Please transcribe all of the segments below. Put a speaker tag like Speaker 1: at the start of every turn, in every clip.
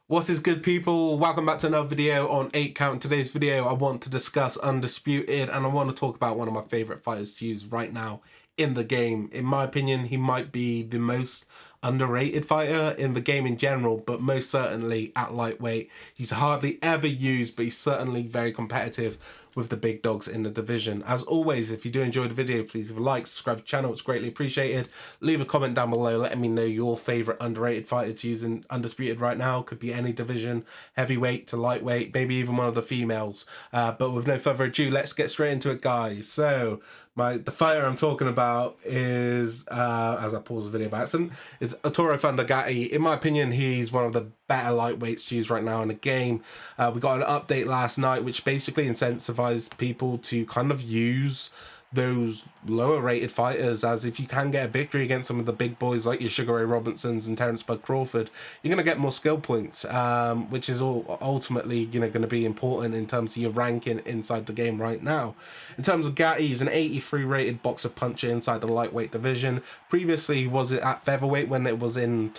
Speaker 1: What is good, people? Welcome back to another video on 8 Count. In today's video, I want to discuss Undisputed, and I want to talk about one of my favorite fighters to use right now in the game. In my opinion, he might be the most underrated fighter in the game in general, but most certainly at lightweight. He's hardly ever used, but he's certainly very competitive with the big dogs in the division. As always, if you do enjoy the video, please leave a like, subscribe to the channel, it's greatly appreciated. Leave a comment down below letting me know your favorite underrated fighter to use in Undisputed right now. Could be any division, heavyweight to lightweight, maybe even one of the females. But with no further ado, let's get straight into it, guys. So the fighter I'm talking about is, as I pause the video by accident, is Arturo THUNDER Gatti. In my opinion, he's one of the better lightweights to use right now in the game. We got an update last night which basically incentivized people to kind of use those lower rated fighters, as if you can get a victory against some of the big boys like your Sugar Ray Robinsons and Terrence Bud Crawford, you're going to get more skill points, which is all ultimately going to be important in terms of your ranking inside the game right now. In terms of Gatti, he's an 83 rated boxer puncher inside the lightweight division. Previously he was at featherweight when it was in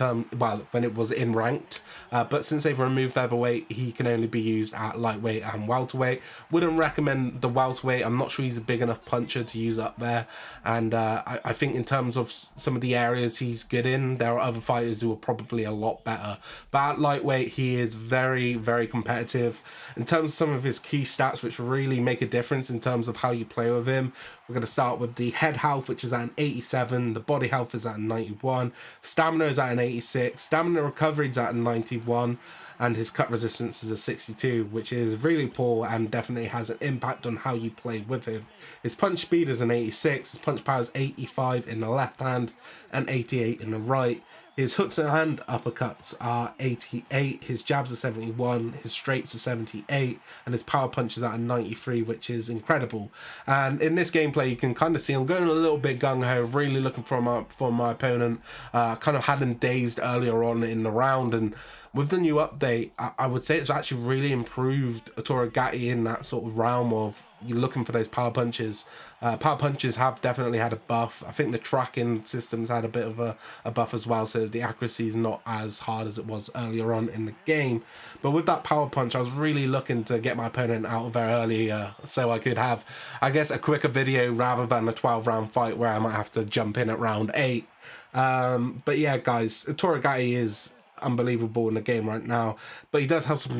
Speaker 1: ranked, but since they've removed featherweight, he can only be used at lightweight and welterweight. Wouldn't recommend the welterweight. I'm not sure he's a big enough puncher to use up there, and I think in terms of some of the areas he's good in, there are other fighters who are probably a lot better, but at lightweight he is very, very competitive. In terms of some of his key stats which really make a difference in terms of how you play with him, we're going to start with the head health, which is at an 87, the body health is at a 91, stamina is at an 86, stamina recovery is at a 91, and his cut resistance is a 62, which is really poor and definitely has an impact on how you play with him. His punch speed is an 86, his punch power is 85 in the left hand and 88 in the right. His hooks and uppercuts are 88, his jabs are 71, his straights are 78, and his power punch is at a 93, which is incredible. And in this gameplay, you can kind of see I'm going a little bit gung-ho, really looking for my opponent. Kind of had him dazed earlier on in the round, and with the new update, I would say it's actually really improved Arturo Gatti in that sort of realm of you're looking for those power punches. Power punches have definitely had a buff. I think the tracking systems had a bit of a buff as well, so the accuracy is not as hard as it was earlier on in the game. But with that power punch, I was really looking to get my opponent out of there earlier, so I could have, I guess, a quicker video rather than a 12-round fight where I might have to jump in at round 8. But yeah, guys, Arturo Gatti is unbelievable in the game right now, but he does have some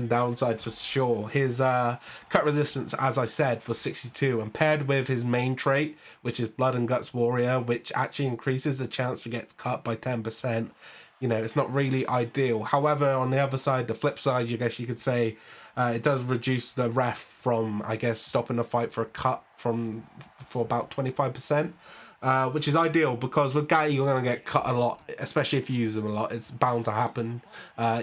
Speaker 1: downside for sure. His cut resistance, as I said, was 62, and paired with his main trait, which is Blood and Guts Warrior, which actually increases the chance to get cut by 10%. You know, it's not really ideal. However, on the other side, the flip side, I guess you could say, it does reduce the ref from, I guess, stopping the fight for a cut for about 25%. Which is ideal, because with Gatti you're going to get cut a lot, especially if you use him a lot. It's bound to happen.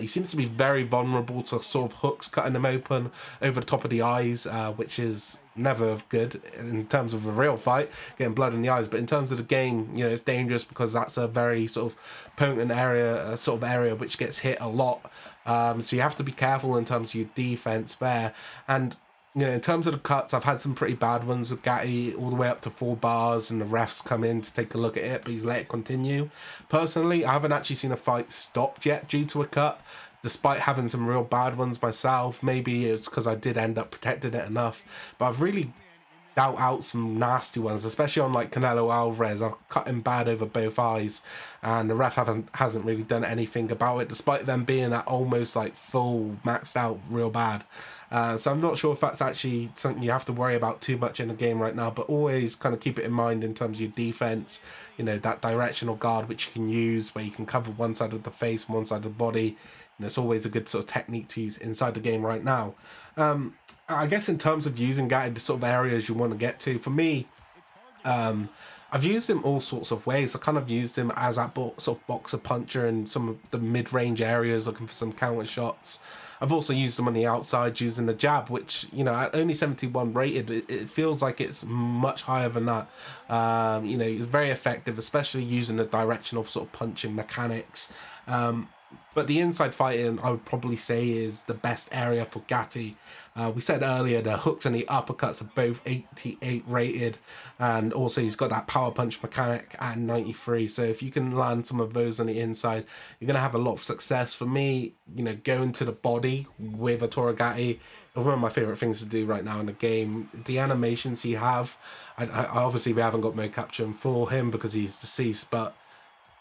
Speaker 1: He seems to be very vulnerable to sort of hooks cutting him open over the top of the eyes, which is never good in terms of a real fight, getting blood in the eyes. But in terms of the game, you know, it's dangerous because that's a very sort of potent area, which gets hit a lot. So you have to be careful in terms of your defense there. And you know, in terms of the cuts, I've had some pretty bad ones with Gatti, all the way up to 4 bars, and the refs come in to take a look at it, but he's let it continue. Personally, I haven't actually seen a fight stopped yet due to a cut, despite having some real bad ones myself. Maybe it's because I did end up protecting it enough, but I've really dealt out some nasty ones, especially on like Canelo Alvarez. I've cut him bad over both eyes, and the ref hasn't really done anything about it, despite them being at almost like full maxed out real bad. So I'm not sure if that's actually something you have to worry about too much in the game right now, but always kind of keep it in mind in terms of your defense. You know, that directional guard which you can use, where you can cover one side of the face and one side of the body. You know, it's always a good sort of technique to use inside the game right now. I guess in terms of using Gatti, the sort of areas you want to get to, for me, I've used him all sorts of ways. I kind of used him as that sort of boxer puncher in some of the mid-range areas, looking for some counter shots. I've also used him on the outside using the jab, which, you know, at only 71 rated, it feels like it's much higher than that. You know, it's very effective, especially using the directional sort of punching mechanics. But the inside fighting, I would probably say, is the best area for Gatti. We said earlier the hooks and the uppercuts are both 88 rated, and also he's got that power punch mechanic at 93. So if you can land some of those on the inside, you're going to have a lot of success. For me, you know, going to the body with Arturo Gatti, one of my favorite things to do right now in the game. The animations he have, I obviously we haven't got mode capture for him because he's deceased, but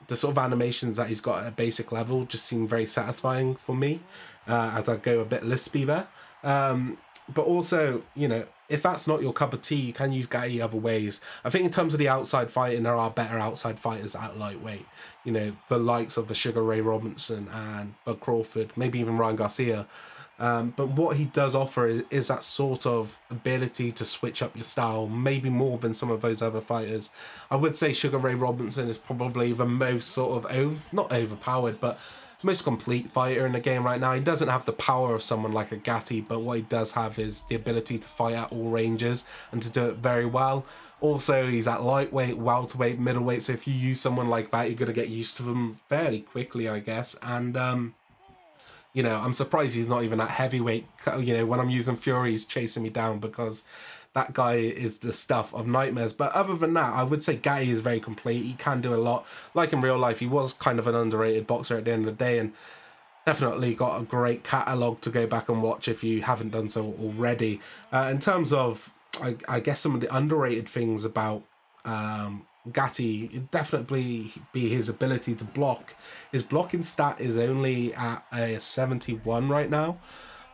Speaker 1: the sort of animations that he's got at a basic level just seem very satisfying for me, as I go a bit lispy there. But also, you know, if that's not your cup of tea, you can use Gatti other ways. I think in terms of the outside fighting, there are better outside fighters at lightweight. You know, the likes of the Sugar Ray Robinson and Bud Crawford, maybe even Ryan Garcia. But what he does offer is that sort of ability to switch up your style, maybe more than some of those other fighters. I would say Sugar Ray Robinson is probably the most sort of, not overpowered, but most complete fighter in the game right now. He doesn't have the power of someone like a Gatti, but what he does have is the ability to fight at all ranges and to do it very well. Also, he's at lightweight, welterweight, middleweight, so if you use someone like that, you're going to get used to them fairly quickly, I guess. And you know, I'm surprised he's not even at heavyweight. You know, when I'm using Fury, he's chasing me down because that guy is the stuff of nightmares. But other than that, I would say Gatti is very complete. He can do a lot. Like in real life, he was kind of an underrated boxer at the end of the day, and definitely got a great catalogue to go back and watch if you haven't done so already. In terms of, I guess, some of the underrated things about Gatti, it'd definitely be his ability to block. His blocking stat is only at a 71 right now.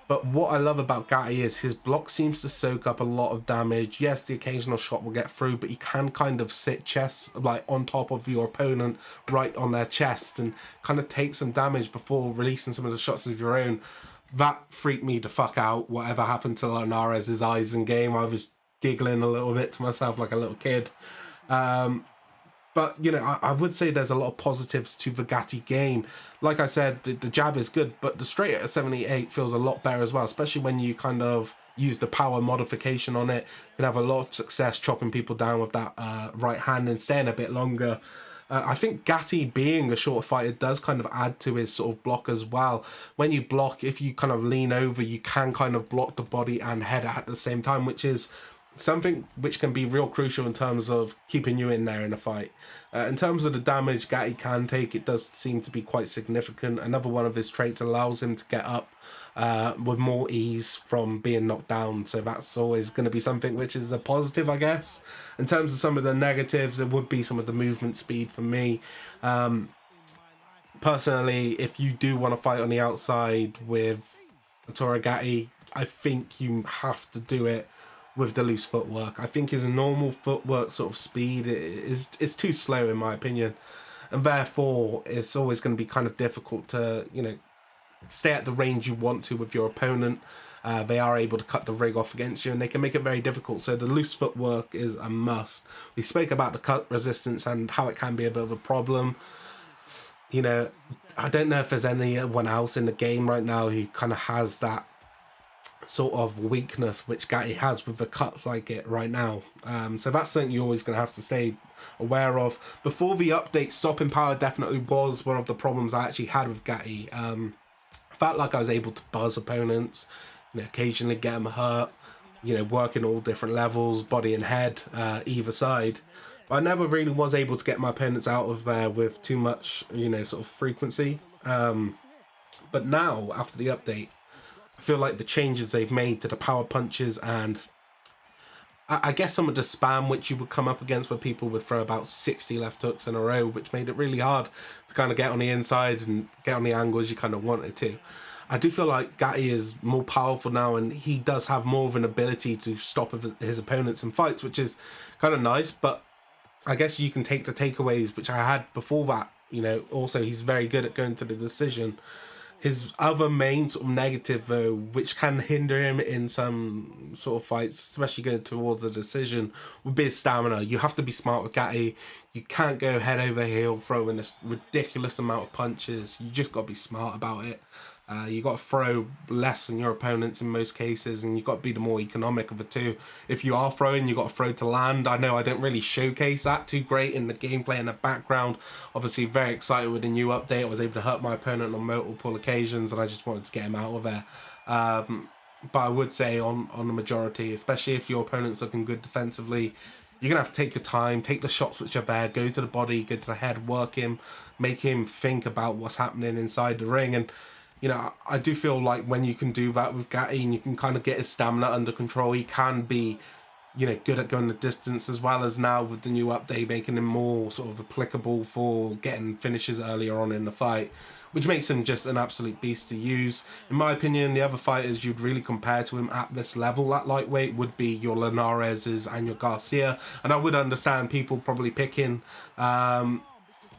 Speaker 1: But what I love about Gatti is his block seems to soak up a lot of damage. Yes, the occasional shot will get through, but you can kind of sit chest, like on top of your opponent, right on their chest, and kind of take some damage before releasing some of the shots of your own. That freaked me the fuck out, whatever happened to Linares' eyes in game. I was giggling a little bit to myself like a little kid. But, you know, I would say there's a lot of positives to the Gatti game. Like I said, the jab is good, but the straight at a 78 feels a lot better as well, especially when you kind of use the power modification on it. You can have a lot of success chopping people down with that right hand and staying a bit longer. I think Gatti being a shorter fighter does kind of add to his sort of block as well. When you block, if you kind of lean over, you can kind of block the body and head at the same time, which is something which can be real crucial in terms of keeping you in there in a fight. In terms of the damage Gatti can take, it does seem to be quite significant. Another one of his traits allows him to get up with more ease from being knocked down, so that's always going to be something which is a positive, I guess. In terms of some of the negatives, it would be some of the movement speed for me. Personally, if you do want to fight on the outside with Arturo Gatti, I think you have to do it with the loose footwork. I think his normal footwork sort of speed is too slow in my opinion, and therefore it's always going to be kind of difficult to, you know, stay at the range you want to with your opponent. They are able to cut the rig off against you, and they can make it very difficult. So the loose footwork is a must. We spoke about the cut resistance and how it can be a bit of a problem. You know, I don't know if there's anyone else in the game right now who kind of has that sort of weakness which Gatti has with the cuts like it right now. So that's something you're always going to have to stay aware of. Before the update, stopping power definitely was one of the problems I actually had with Gatti. Felt like I was able to buzz opponents, you know, occasionally get them hurt, you know, working all different levels, body and head, either side. But I never really was able to get my opponents out of there with too much, you know, sort of frequency. But now, after the update, I feel like the changes they've made to the power punches and I guess some of the spam which you would come up against where people would throw about 60 left hooks in a row, which made it really hard to kind of get on the inside and get on the angles you kind of wanted to. I do feel like Gatti is more powerful now, and he does have more of an ability to stop his opponents in fights, which is kind of nice. But I guess you can take the takeaways, which I had before that. You know, also he's very good at going to the decision. His other main sort of negative, though, which can hinder him in some sort of fights, especially going towards a decision, would be his stamina. You have to be smart with Gatti. You can't go head over heel throwing this ridiculous amount of punches. You just got to be smart about it. You got to throw less than your opponents in most cases, and you've got to be the more economic of the two. If you are throwing, you got to throw to land. I know I don't really showcase that too great in the gameplay in the background. Obviously, very excited with the new update. I was able to hurt my opponent on multiple occasions, and I just wanted to get him out of there. But I would say on the majority, especially if your opponent's looking good defensively, you're going to have to take your time, take the shots which are there, go to the body, go to the head, work him, make him think about what's happening inside the ring. And, you know, I do feel like when you can do that with Gatti and you can kind of get his stamina under control, he can be, you know, good at going the distance, as well as now with the new update making him more sort of applicable for getting finishes earlier on in the fight, which makes him just an absolute beast to use. In my opinion, the other fighters you'd really compare to him at this level at lightweight would be your Linares's and your Garcia, and I would understand people probably picking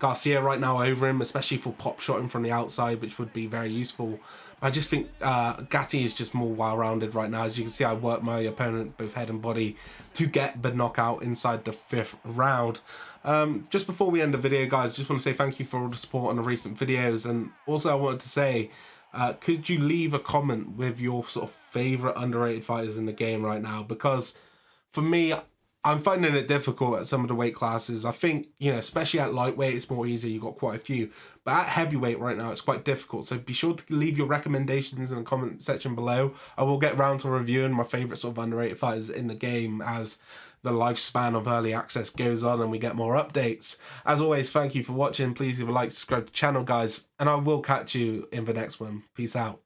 Speaker 1: Garcia right now over him, especially for pop shotting from the outside, which would be very useful. I just think Gatti is just more well-rounded right now. As you can see, I worked my opponent both head and body to get the knockout inside the 5th round. Just before we end the video, guys, just want to say thank you for all the support on the recent videos. And also I wanted to say, could you leave a comment with your sort of favourite underrated fighters in the game right now? Because for me, I'm finding it difficult at some of the weight classes. I think, you know, especially at lightweight, it's more easy. You've got quite a few. But at heavyweight right now, it's quite difficult. So be sure to leave your recommendations in the comment section below. I will get round to reviewing my favourite sort of underrated fighters in the game as the lifespan of early access goes on and we get more updates. As always, thank you for watching. Please leave a like, subscribe to the channel, guys. And I will catch you in the next one. Peace out.